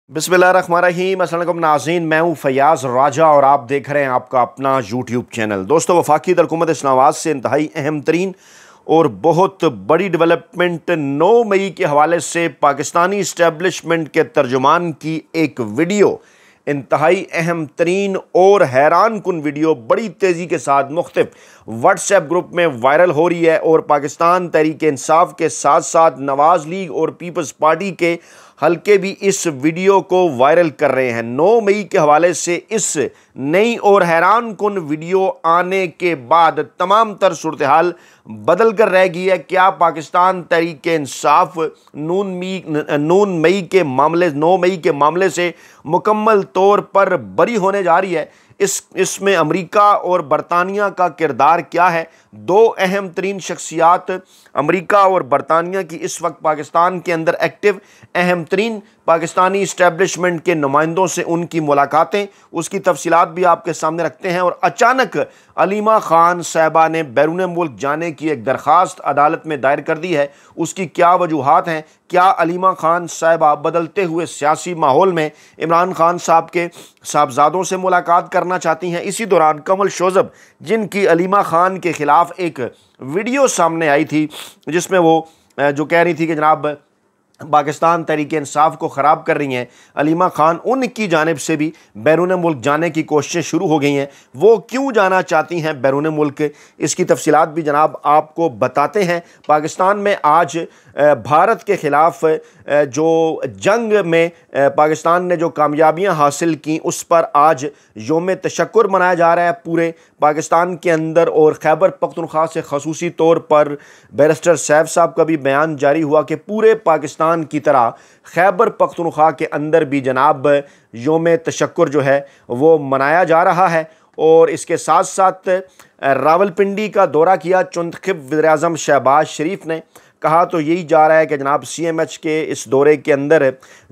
बिस्मिल्लाहिर्रहमानिर्रहीम। अस्सलाम वालेकुम नाज़रीन, मैं हूँ फयाज़ राजा और आप देख रहे हैं आपका अपना यूट्यूब चैनल। दोस्तों, वफाकी हुकूमत इस्लामाबाद से इंतहाई अहम तरीन और बहुत बड़ी डेवलपमेंट 9 मई के हवाले से पाकिस्तानी इस्टेब्लिशमेंट के तर्जुमान की एक वीडियो, इंतहाई अहम तरीन और हैरान कुन वीडियो बड़ी तेज़ी के साथ मुख्तलिफ व्हाट्सएप ग्रुप में वायरल हो रही है और पाकिस्तान तहरीक इंसाफ के साथ साथ नवाज़ लीग और पीपल्स पार्टी के हल्के भी इस वीडियो को वायरल कर रहे हैं। 9 मई के हवाले से इस नई और हैरान कुन वीडियो आने के बाद तमाम तर सूरत हाल बदल कर रह गई है। क्या पाकिस्तान तहरीक इंसाफ 9 मई के मामले से मुकम्मल तौर पर बरी होने जा रही है? इसमें अमेरिका और बरतानिया का किरदार क्या है? दो अहम तरीन शख्सियात अमेरिका और बरतानिया की इस वक्त पाकिस्तान के अंदर एक्टिव, अहम तरीन पाकिस्तानी इस्टेब्लिशमेंट के नुमाइंदों से उनकी मुलाकातें, उसकी तफसीलात भी आपके सामने रखते हैं। और अचानक अलीमा खान साहिबा ने बैरून मुल्क जाने की एक दरख्वास्त अदालत में दायर कर दी है। उसकी क्या वजूहात हैं? क्या अलीमा खान साहिबा बदलते हुए सियासी माहौल में इमरान खान साहब के साहबजादों से मुलाकात करना चाहती हैं? इसी दौरान कमल शोज़ब, जिनकी अलीमा खान के ख़िलाफ़ एक वीडियो सामने आई थी जिसमें वो जो कह रही थी कि जनाब पाकिस्तान तहरीक इंसाफ को ख़राब कर रही हैं अलीमा खान, उनकी जानिब से भी बैरून मुल्क जाने की कोशिशें शुरू हो गई हैं। वो क्यों जाना चाहती हैं बैरून मुल्क, इसकी तफसीलात भी जनाब आपको बताते हैं। पाकिस्तान में आज भारत के ख़िलाफ़ जो जंग में पाकिस्तान ने जो कामयाबियाँ हासिल की, उस पर आज योम तशक्कुर मनाया जा रहा है पूरे पाकिस्तान के अंदर। और खैबर पख्तूनख्वा से ख़ुसूसी तौर पर बैरिस्टर सैफ साहब का भी बयान जारी हुआ कि पूरे पाकिस्तान की तरह खैबर पख्तूनख्वा के अंदर भी जनाब योम तशक्कुर जो है वो मनाया जा रहा है। और इसके साथ साथ रावलपिंडी का दौरा किया चुंतखिब वज़ीर-ए-आज़म शहबाज शरीफ ने। कहा तो यही जा रहा है कि जनाब CMH के इस दौरे के अंदर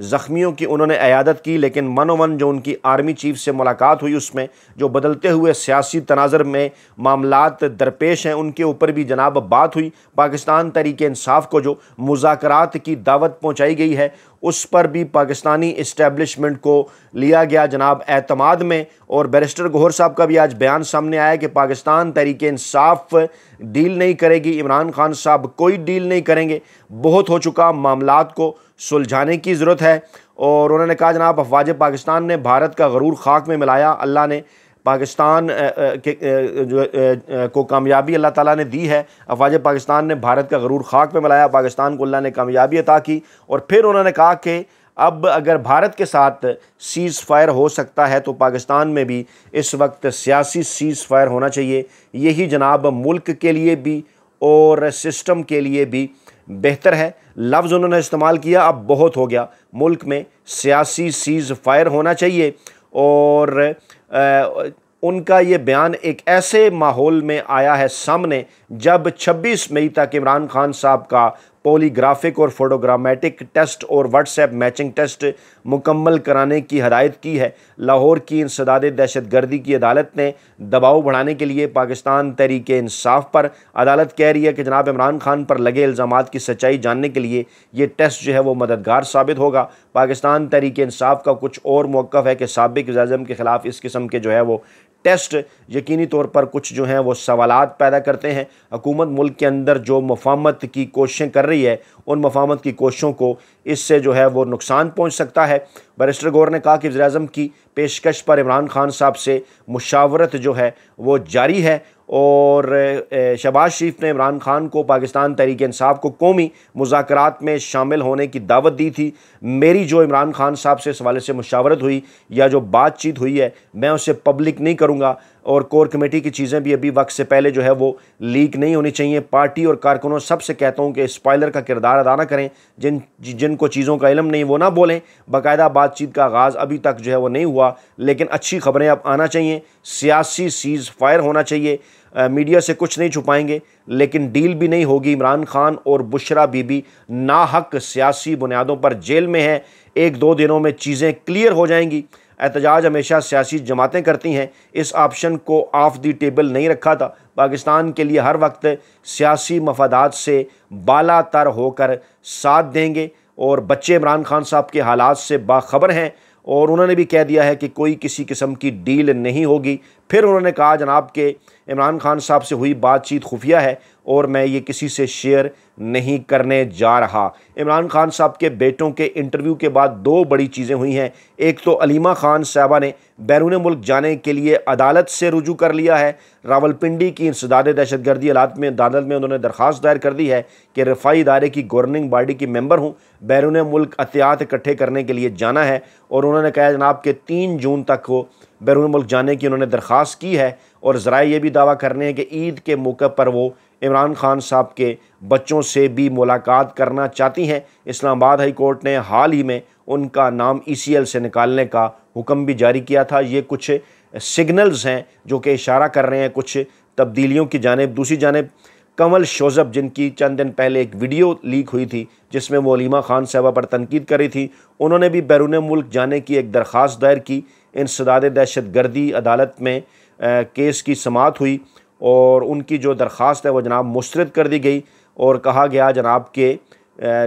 ज़ख्मियों की उन्होंने इयादत की, लेकिन मनोमन जो उनकी आर्मी चीफ से मुलाकात हुई उसमें जो बदलते हुए सियासी तनाज़र में मामलात दरपेश हैं उनके ऊपर भी जनाब बात हुई। पाकिस्तान तहरीक इंसाफ को जो मुज़ाकरात की दावत पहुँचाई गई है उस पर भी पाकिस्तानी इस्टेब्लिशमेंट को लिया गया जनाब एतमाद में। और बैरिस्टर गौहर साहब का भी आज बयान सामने आया कि पाकिस्तान तहरीक इंसाफ डील नहीं करेगी, इमरान खान साहब कोई डील नहीं करेंगे, बहुत हो चुका, मामलात को सुलझाने की ज़रूरत है। और उन्होंने कहा जनाब अफवाज पाकिस्तान ने भारत का गरूर खाक में मिलाया, अल्लाह ने पाकिस्तान को कामयाबी अल्लाह ताला ने दी है। अफवाज पाकिस्तान ने भारत का गरूर खाक में मिलाया, पाकिस्तान को अल्लाह ने कामयाबी अता की। और फिर उन्होंने कहा कि अब अगर भारत के साथ सीज़ फायर हो सकता है तो पाकिस्तान में भी इस वक्त सियासी सीज़ फायर होना चाहिए। यही जनाब मुल्क के लिए भी और सिस्टम के लिए भी बेहतर है। लफ्ज़ उन्होंने इस्तेमाल किया, अब बहुत हो गया, मुल्क में सियासी सीज़ फायर होना चाहिए। और उनका ये बयान एक ऐसे माहौल में आया है सामने जब 26 मई तक इमरान खान साहब का पॉलीग्राफिक और फोटोग्रामेटिक टेस्ट और व्हाट्सएप मैचिंग टेस्ट मुकम्मल कराने की हदायत की है। लाहौर की इंसदाद दहशतगर्दी की अदालत ने दबाव बढ़ाने के लिए पाकिस्तान तहरीक इंसाफ पर, अदालत कह रही है कि जनाब इमरान खान पर लगे इल्ज़ामात की सच्चाई जानने के लिए ये टेस्ट जो है वो मददगार साबित होगा। पाकिस्तान तहरीक इंसाफ का कुछ और मौक़िफ़ है कि साबिक़ वज़ीर-ए-आज़म के ख़िलाफ़ इस किस्म के जो है वो टेस्ट यकीनी तौर पर कुछ जो हैं वो सवालात पैदा करते हैं। हुकूमत मुल्क के अंदर जो मुफाहमत की कोशिशें कर रही है उन मुफाहमत की कोशिशों को इससे जो है वो नुकसान पहुंच सकता है। बैरिस्टर गौहर ने कहा कि वज़ीर-ए-आज़म की पेशकश पर इमरान खान साहब से मुशावरत जो है वो जारी है। और शहबाज शरीफ ने इमरान खान को पाकिस्तान तहरीक इंसाफ को कौमी मुज़ाकरात में शामिल होने की दावत दी थी। मेरी जो इमरान खान साहब से इस हवाले से मुशावरत हुई या जो बातचीत हुई है मैं उसे पब्लिक नहीं करूँगा। और कोर कमेटी की चीज़ें भी अभी वक्त से पहले जो है वो लीक नहीं होनी चाहिए। पार्टी और कारकुनों सबसे कहता हूँ कि स्पॉइलर का किरदार अदा ना करें, जिनको चीज़ों का इल्म नहीं वो ना बोलें। बाकायदा बातचीत का आगाज़ अभी तक जो है वो नहीं हुआ, लेकिन अच्छी खबरें अब आना चाहिए। सियासी सीज़ फायर होना चाहिए, मीडिया से कुछ नहीं छुपाएंगे, लेकिन डील भी नहीं होगी। इमरान खान और बुशरा बीबी नाहक सियासी बुनियादों पर जेल में हैं, 1-2 दिनों में चीज़ें क्लियर हो जाएंगी। एहतजाज हमेशा सियासी जमातें करती हैं, इस ऑप्शन को ऑफ दी टेबल नहीं रखा था। पाकिस्तान के लिए हर वक्त सियासी मफादात से बाला तर होकर साथ देंगे और बच्चे इमरान खान साहब के हालात से बाखबर हैं और उन्होंने भी कह दिया है कि कोई किसी किस्म की डील नहीं होगी। फिर उन्होंने कहा जनाब के इमरान खान साहब से हुई बातचीत खुफिया है और मैं ये किसी से शेयर नहीं करने जा रहा। इमरान खान साहब के बेटों के इंटरव्यू के बाद दो बड़ी चीज़ें हुई हैं। एक तो अलीमा खान साहबा ने बैरून मुल्क जाने के लिए अदालत से रुजू कर लिया है। रावलपिंडी की इंसदाद दहशतगर्दी अदालत में उन्होंने दरख्वास्त दायर कर दी है कि रफ़ाई इदारे की गवर्निंग बॉडी की मेंबर हूँ, बैरून मुल्क एहतियात इकट्ठे करने के लिए जाना है। और उन्होंने कहा जनाब के 3 जून तक वो बैरून मुल्क जाने की उन्होंने दरख्वास्त की है। और ज़राए ये भी दावा करने हैं कि ईद के मौके पर वो इमरान खान साहब के बच्चों से भी मुलाकात करना चाहती हैं। इस्लामाबाद हाई कोर्ट ने हाल ही में उनका नाम ECL से निकालने का हुक्म भी जारी किया था। ये कुछ सिग्नल्स हैं जो कि इशारा कर रहे हैं कुछ तब्दीलियों की जानिब। दूसरी जानिब कमल शोज़ब, जिनकी चंद दिन पहले एक वीडियो लीक हुई थी जिसमें वो अलीमा खान साहबा पर तनकीद कर रही थी, उन्होंने भी बैरून मुल्क जाने की एक दरख्वास्त दायर की। इंसदाद दहशतगर्दी अदालत में केस की समाअत हुई और उनकी जो दरख्वास्त है वो जनाब मुस्तरद कर दी गई और कहा गया जनाब के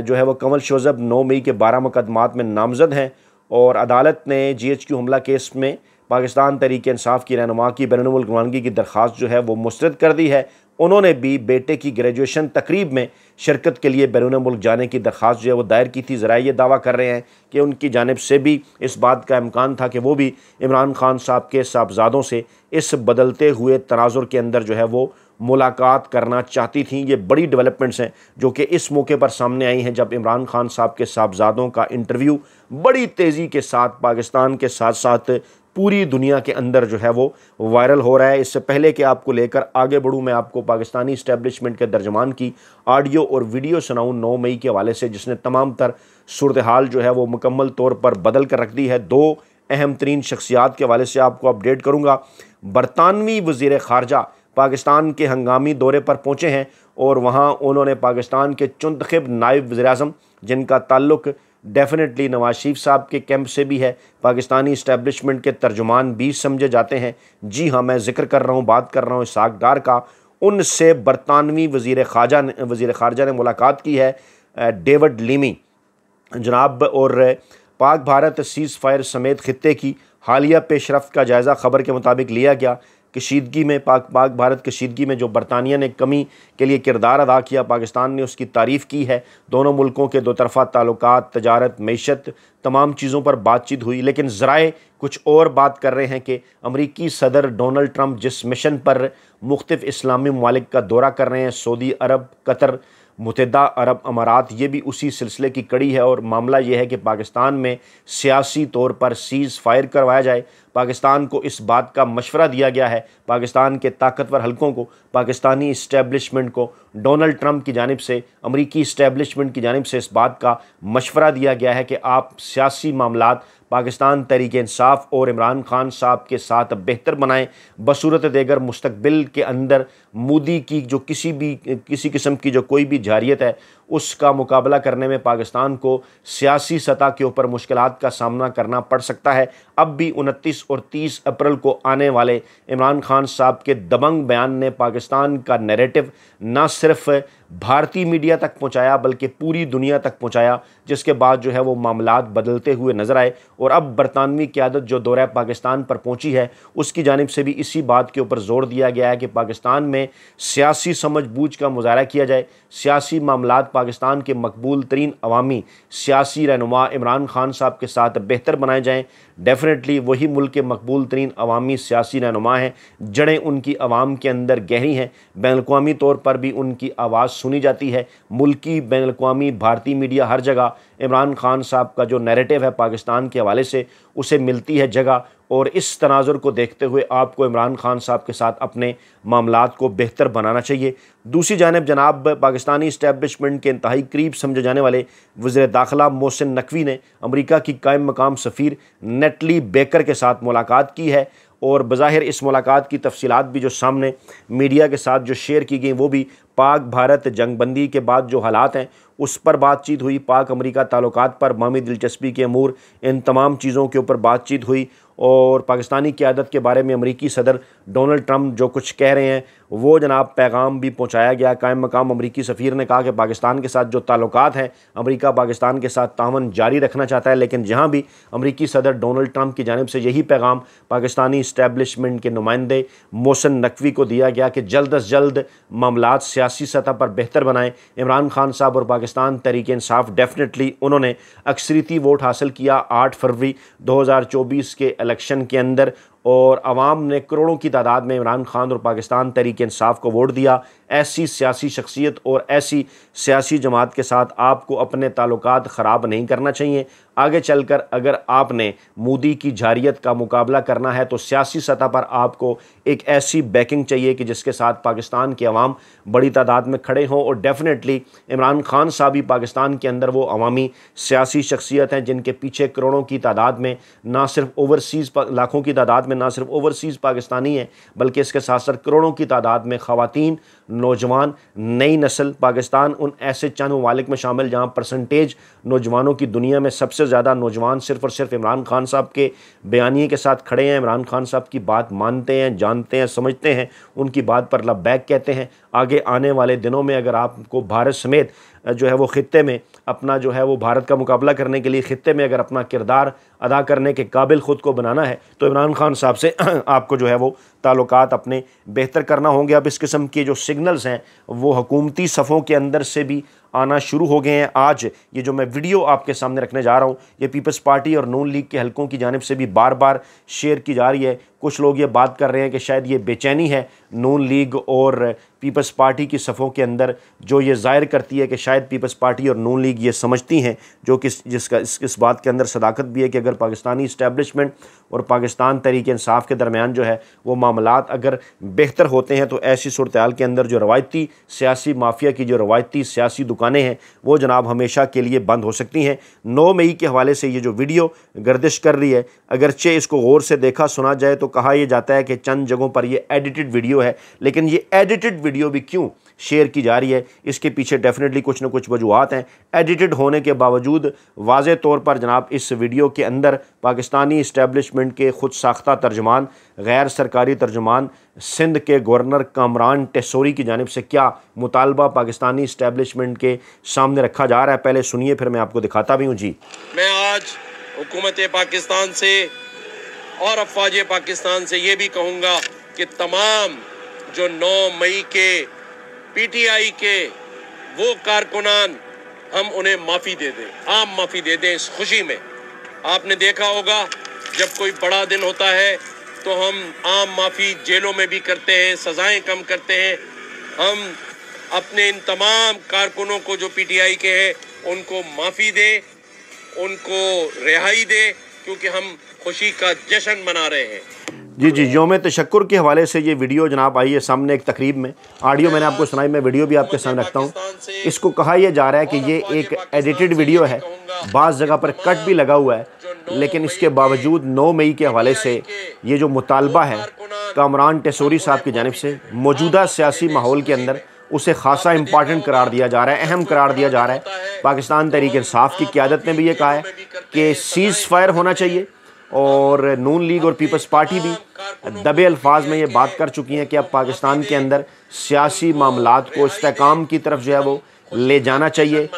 जो है वो कमल शोज़ब 9 मई के 12 मुकदमात में नामज़द हैं। और अदालत ने GHQ हमला केस में पाकिस्तान तहरीक इंसाफ की रहनुमा की बैरून मुल्क रवानगी की दरख्वास्त जो है वो मुस्तरद कर दी है। उन्होंने भी बेटे की ग्रेजुएशन तकरीब में शिरकत के लिए बैरून मुल्क जाने की दरख्वास्त जो है वो दायर की थी। ज़राए ये दावा कर रहे हैं कि उनकी जानिब से भी इस बात का इम्कान था कि वो भी इमरान खान साहब के साहबजादों से इस बदलते हुए तनाजुर के अंदर जो है वो मुलाकात करना चाहती थी। ये बड़ी डेवलपमेंट्स हैं जो कि इस मौके पर सामने आई हैं जब इमरान खान साहब के साहबजादों का इंटरव्यू बड़ी तेज़ी के साथ पाकिस्तान के साथ साथ पूरी दुनिया के अंदर जो है वो वायरल हो रहा है। इससे पहले कि आपको लेकर आगे बढ़ूँ, मैं आपको पाकिस्तानी इस्टेब्लिशमेंट के तर्जमान की ऑडियो और वीडियो सुनाऊँ 9 मई के हवाले से, जिसने तमाम तर सूरत हाल जो है वो मुकम्मल तौर पर बदल कर रख दी है। 2 अहम तरीन शख्सियात के हवाले से आपको अपडेट करूँगा। बरतानवी वज़ीर ख़ारजा पाकिस्तान के हंगामी दौरे पर पहुँचे हैं और वहाँ उन्होंने पाकिस्तान के चुंतखब नायब वज़ीर-ए-आज़म, जिनका ताल्लुक़ डेफिनेटली नवाज शरीफ साहब के कैंप से भी है, पाकिस्तानी इस्टेब्लिशमेंट के तर्जुमान भी समझे जाते हैं। जी हाँ, मैं जिक्र कर रहा हूँ, बात कर रहा हूँ इसहाक डार का। उनसे बरतानवी वज़ीर ख़ारजा ने मुलाकात की है डेविड लीमी जनाब। और पाक भारत सीज़ फायर समेत ख़ित्ते की हालिया पेशरफ्त का जायज़ा खबर के मुताबिक लिया गया। कशीदगी में पाक भारत कशीदगी में जो बरतानिया ने कमी के लिए किरदार अदा किया, पाकिस्तान ने उसकी तारीफ़ की है। दोनों मुल्कों के दो तरफ़ा ताल्लुकात, तजारत, मईशत, तमाम चीज़ों पर बातचीत हुई। लेकिन ज़राए कुछ और बात कर रहे हैं कि अमरीकी सदर डोनाल्ड ट्रंप जिस मिशन पर मुख्तलिफ़ इस्लामी ममालिक का दौरा कर रहे हैं, सऊदी अरब, कतर, मुत्तहिदा अरब अमारात, ये भी उसी सिलसिले की कड़ी है। और मामला ये है कि पाकिस्तान में सियासी तौर पर सीज़ फायर करवाया जाए। पाकिस्तान को इस बात का मशवरा दिया गया है, पाकिस्तान के ताकतवर हलकों को, पाकिस्तानी इस्टेब्लिशमेंट को, डोनाल्ड ट्रंप की जानिब से, अमरीकी इस्टेब्लिशमेंट की जानिब से इस बात का मशवरा दिया गया है कि आप सियासी मामलात पाकिस्तान तहरीक इंसाफ और इमरान खान साहब के साथ बेहतर बनाएं, बसूरत देगर मुस्तकबिल के अंदर मोदी की जो किसी किस्म की जो कोई भी जारियत है उसका मुकाबला करने में पाकिस्तान को सियासी सतह के ऊपर मुश्किलात का सामना करना पड़ सकता है। अब भी 29 और 30 अप्रैल को आने वाले इमरान खान साहब के दबंग बयान ने पाकिस्तान का नैरेटिव ना सिर्फ भारतीय मीडिया तक पहुंचाया बल्कि पूरी दुनिया तक पहुंचाया, जिसके बाद जो है वो मामलात बदलते हुए नज़र आए। और अब बरतानवी क़यादत जो दौरा पाकिस्तान पर पहुंची है उसकी जानिब से भी इसी बात के ऊपर जोर दिया गया है कि पाकिस्तान में सियासी समझबूझ का मुजाहरा किया जाए, सियासी मामलात पाकिस्तान के मकबूल तरीन अवामी सियासी रहनुमा इमरान खान साहब के साथ बेहतर बनाए जाएँ। डेफिनेटली वही मुल्क के मकबूल तरीन अवामी सियासी रहनुमा हैं, जड़ें उनकी आवाम के अंदर गहरी हैं, बैनुल-अक़वामी तौर पर भी उनकी आवाज़ सुनी जाती है। मुल्की, बैनुल-अक़वामी, भारतीय मीडिया हर जगह इमरान खान साहब का जो नैरेटिव है पाकिस्तान के हवाले से उसे मिलती है जगह। और इस तनाजुर को देखते हुए आपको इमरान खान साहब के साथ अपने मामलात को बेहतर बनाना चाहिए। दूसरी जानिब जनाब पाकिस्तानी इस्टेब्लिशमेंट के इंतहाई करीब समझे जाने वाले वज़ीर दाखिला मोहसिन नकवी ने अमरीका की कायम मकाम सफ़ीर नेटली बेकर के साथ मुलाकात की है। और बज़ाहिर इस मुलाकात की तफसीलात भी जो सामने मीडिया के साथ जो शेयर की गई वो भी पाक भारत जंगबंदी के बाद जो हालात हैं उस पर बातचीत हुई, पाक अमरीका ताल्लुकात पर बाहमी दिलचस्पी के अमूर, इन तमाम चीज़ों के ऊपर बातचीत हुई। और पाकिस्तानी क़यादत के बारे में अमरीकी सदर डोनाल्ड ट्रंप जो कुछ कह रहे हैं वो जनाब पैगाम भी पहुंचाया गया। कायम मकाम अमरीकी सफ़ीर ने कहा कि पाकिस्तान के साथ जो ताल्लुकात हैं, अमरीका पाकिस्तान के साथ तावन जारी रखना चाहता है, लेकिन जहां भी अमरीकी सदर डोनाल्ड ट्रंप की जानिब से यही पैगाम पाकिस्तानी इस्टेब्लिशमेंट के नुमाइंदे मोहसिन नकवी को दिया गया कि जल्द अज जल्द मामलात सियासी सतह पर बेहतर बनाएं। इमरान खान साहब और पाकिस्तान तहरीक इंसाफ डेफिनेटली उन्होंने अक्सरियती वोट हासिल किया 8 फरवरी 2024 के इलेक्शन के अंदर, और आवाम ने करोड़ों की तादाद में इमरान खान और पाकिस्तान तहरीक इंसाफ को वोट दिया। ऐसी सियासी शख्सियत और ऐसी सियासी जमात के साथ आपको अपने ताल्लुकात ख़राब नहीं करना चाहिए। आगे चलकर अगर आपने मोदी की जारियत का मुकाबला करना है तो सियासी सतह पर आपको एक ऐसी बैकिंग चाहिए कि जिसके साथ पाकिस्तान के अवाम बड़ी तादाद में खड़े हों, और डेफिनेटली इमरान खान साहब ही पाकिस्तान के अंदर वो अवामी सियासी शख्सियत हैं जिनके पीछे करोड़ों की तादाद में ना सिर्फ ओवरसीज़ लाखों की तादाद में ना सिर्फ ओवरसीज़ पाकिस्तानी हैं, बल्कि इसके साथ साथ करोड़ों की तादाद में ख़वातीन, नौजवान, नई नस्ल। पाकिस्तान उन ऐसे चंद ममालिक में शामिल जहाँ परसेंटेज नौजवानों की दुनिया में सबसे ज़्यादा नौजवान सिर्फ़ और सिर्फ इमरान खान साहब के बयानिए के साथ खड़े हैं, इमरान खान साहब की बात मानते हैं, जानते हैं, समझते हैं, उनकी बात पर लब्बैक कहते हैं। आगे आने वाले दिनों में अगर आपको भारत समेत जो है वो ख़ित्ते में अपना जो है वो भारत का मुकाबला करने के लिए ख़ित्ते में अगर अपना किरदार अदा करने के काबिल ख़ुद को बनाना है तो इमरान खान साहब से आपको जो है वो ताल्लुकात अपने बेहतर करना होंगे। अब इस किस्म के जो सिग्नल्स हैं वो हुकूमती सफ़ों के अंदर से भी आना शुरू हो गए हैं। आज ये जो मैं वीडियो आपके सामने रखने जा रहा हूँ ये पीपल्स पार्टी और नून लीग के हलकों की जानिब से भी बार बार शेयर की जा रही है। कुछ लोग ये बात कर रहे हैं कि शायद ये बेचैनी है नून लीग और पीपल्स पार्टी की सफ़ों के अंदर, जो ये ज़ाहिर करती है कि शायद पीपल्स पार्टी और नून लीग ये समझती हैं, जो कि जिसका इस बात के अंदर सदाकत भी है कि अगर पाकिस्तानी इस्टेब्लिशमेंट और पाकिस्तान तहरीक इंसाफ के दरमियान जो है वो मामलात अगर बेहतर होते हैं तो ऐसी सूरत हाल के अंदर जो रवायती सियासी माफिया की जो रवायती सियासी दुकानें हैं वो जनाब हमेशा के लिए बंद हो सकती हैं। 9 मई के हवाले से ये जो वीडियो गर्दिश कर रही है, अगरचे इसको गौर से देखा सुना जाए तो कहा यह जाता है कि चंद जगहों पर ये एडिटेड वीडियो है, लेकिन ये एडिटेड वीडियो भी क्यों शेयर की जा रही है इसके पीछे डेफिनेटली कुछ ना कुछ वजूहात हैं। एडिटेड होने के बावजूद वाज़े तौर पर जनाब इस वीडियो के अंदर पाकिस्तानी इस्टेब्लिशमेंट के खुद साख्ता तर्जमान, गैर सरकारी तर्जमान सिंध के गवर्नर कामरान टेसोरी की जानिब से क्या मुतालबा पाकिस्तानी इस्टेब्लिशमेंट के सामने रखा जा रहा है, पहले सुनिए फिर मैं आपको दिखाता भी हूँ। जी, मैं आज हुकूमत पाकिस्तान से और अफवाज पाकिस्तान से ये भी कहूँगा कि तमाम जो 9 मई के पीटीआई के वो कारकुनान, हम उन्हें माफ़ी दे दें, आम माफ़ी दे दें इस खुशी में। आपने देखा होगा जब कोई बड़ा दिन होता है तो हम आम माफ़ी जेलों में भी करते हैं, सज़ाएं कम करते हैं। हम अपने इन तमाम कारकुनों को जो पीटीआई के हैं उनको माफ़ी दें, उनको रिहाई दें, क्योंकि हम खुशी का जश्न मना रहे हैं। जी, यौम तशक्कुर के हवाले से ये वीडियो जनाब आई है सामने एक तकरीब में। ऑडियो मैंने आपको सुनाई, मैं वीडियो भी आपके सामने रखता हूँ। इसको कहा यह जा रहा है कि ये एक एडिटेड वीडियो है, बाज़ जगह पर कट भी लगा हुआ है, लेकिन इसके बावजूद 9 मई के हवाले से ये जो मुतालबा है कामरान टेसोरी साहब की जानिब से मौजूदा सियासी माहौल के अंदर उसे खासा इंपॉर्टेंट करार दिया जा रहा है, अहम करार दिया जा रहा है। पाकिस्तान तहरीक इंसाफ की क़यादत ने भी ये कहा है कि सीज़ फायर होना चाहिए, और नून लीग और पीपल्स पार्टी भी दबे अल्फाज में ये बात कर चुकी हैं कि अब पाकिस्तान के अंदर सियासी मामलात को इस्तेकाम की तरफ जो है वो ले जाना चाहिए।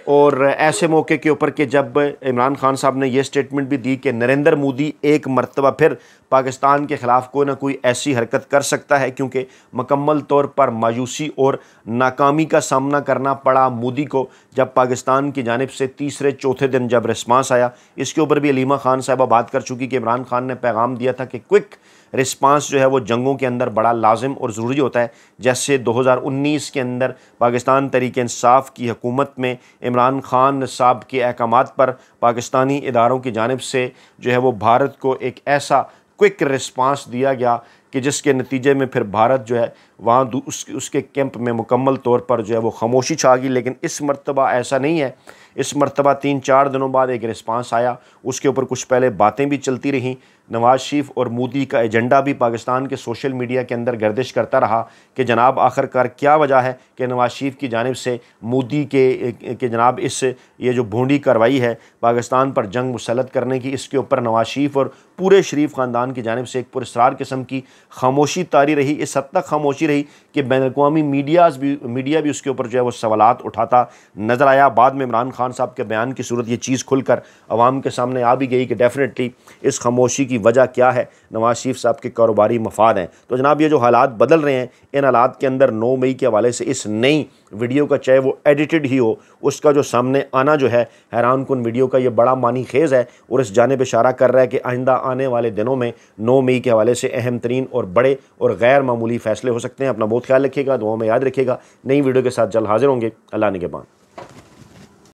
और ऐसे मौके के ऊपर कि जब इमरान खान साहब ने यह स्टेटमेंट भी दी कि नरेंद्र मोदी एक मरतबा फिर पाकिस्तान के ख़िलाफ़ कोई ना कोई ऐसी हरकत कर सकता है, क्योंकि मुकम्मल तौर पर मायूसी और नाकामी का सामना करना पड़ा मोदी को जब पाकिस्तान की जानिब से तीसरे चौथे दिन जब रिस्पांस आया। इसके ऊपर भी अलीमा खान साहबा बात कर चुकी कि इमरान खान ने पैगाम दिया था कि क्विक रिस्पांस जो है वो जंगों के अंदर बड़ा लाजिम और ज़रूरी होता है। जैसे 2019 के अंदर पाकिस्तान तहरीक इंसाफ की हुकूमत में इमरान खान साहब के अहकामात पर पाकिस्तानी इदारों की जानिब से जो है वो भारत को एक ऐसा क्विक रिस्पांस दिया गया कि जिसके नतीजे में फिर भारत जो है वहाँ उसके कैंप में मुकम्मल तौर पर जो है वो खामोशी छा गई। लेकिन इस मरतबा ऐसा नहीं है। इस मरतबा 3-4 दिनों बाद एक रिस्पांस आया, उसके ऊपर कुछ पहले बातें भी चलती रहीं। नवाज़ शरीफ और मोदी का एजेंडा भी पाकिस्तान के सोशल मीडिया के अंदर गर्दिश करता रहा कि जनाब आखिरकार क्या वजह है कि नवाज़ शरीफ की जानिब से मोदी के जनाब इस ये जो भोंडी कार्रवाई है पाकिस्तान पर जंग मुसल्लत करने की, इसके ऊपर नवाज़ शरीफ और पूरे शरीफ ख़ानदान की जानिब से एक पुरस्रार किस्म की खामोशी तारी रही। इस हद तक खामोशी रही कि बैनुल-अक़वामी मीडिया भी उसके ऊपर जो है वो सवालात उठाता नज़र आया। बाद में इमरान खान साहब के बयान की सूरत ये चीज़ खुलकर अवाम के सामने आ भी गई कि डेफिनेटली इस खामोशी की वजह क्या है, नवाज़ शरीफ साहब के कारोबारी मफाद हैं। तो जनाब ये जो हालात बदल रहे हैं, इन हालात के अंदर 9 मई के हवाले से इस नई वीडियो का, चाहे वो एडिटेड ही हो, उसका जो सामने आना जो है हैरान कुन वीडियो का, ये बड़ा मानी खेज़ है और इस जानिब इशारा कर रहा है कि आइंदा आने वाले दिनों में 9 मई के हवाले से अहम तरीन और बड़े और गैर मामूली फ़ैसले हो सकते हैं। अपना बहुत ख्याल रखिएगा, दुआओं में याद रखिएगा। नई वीडियो के साथ जल्द हाजिर होंगे। अल्लाह निगहबान।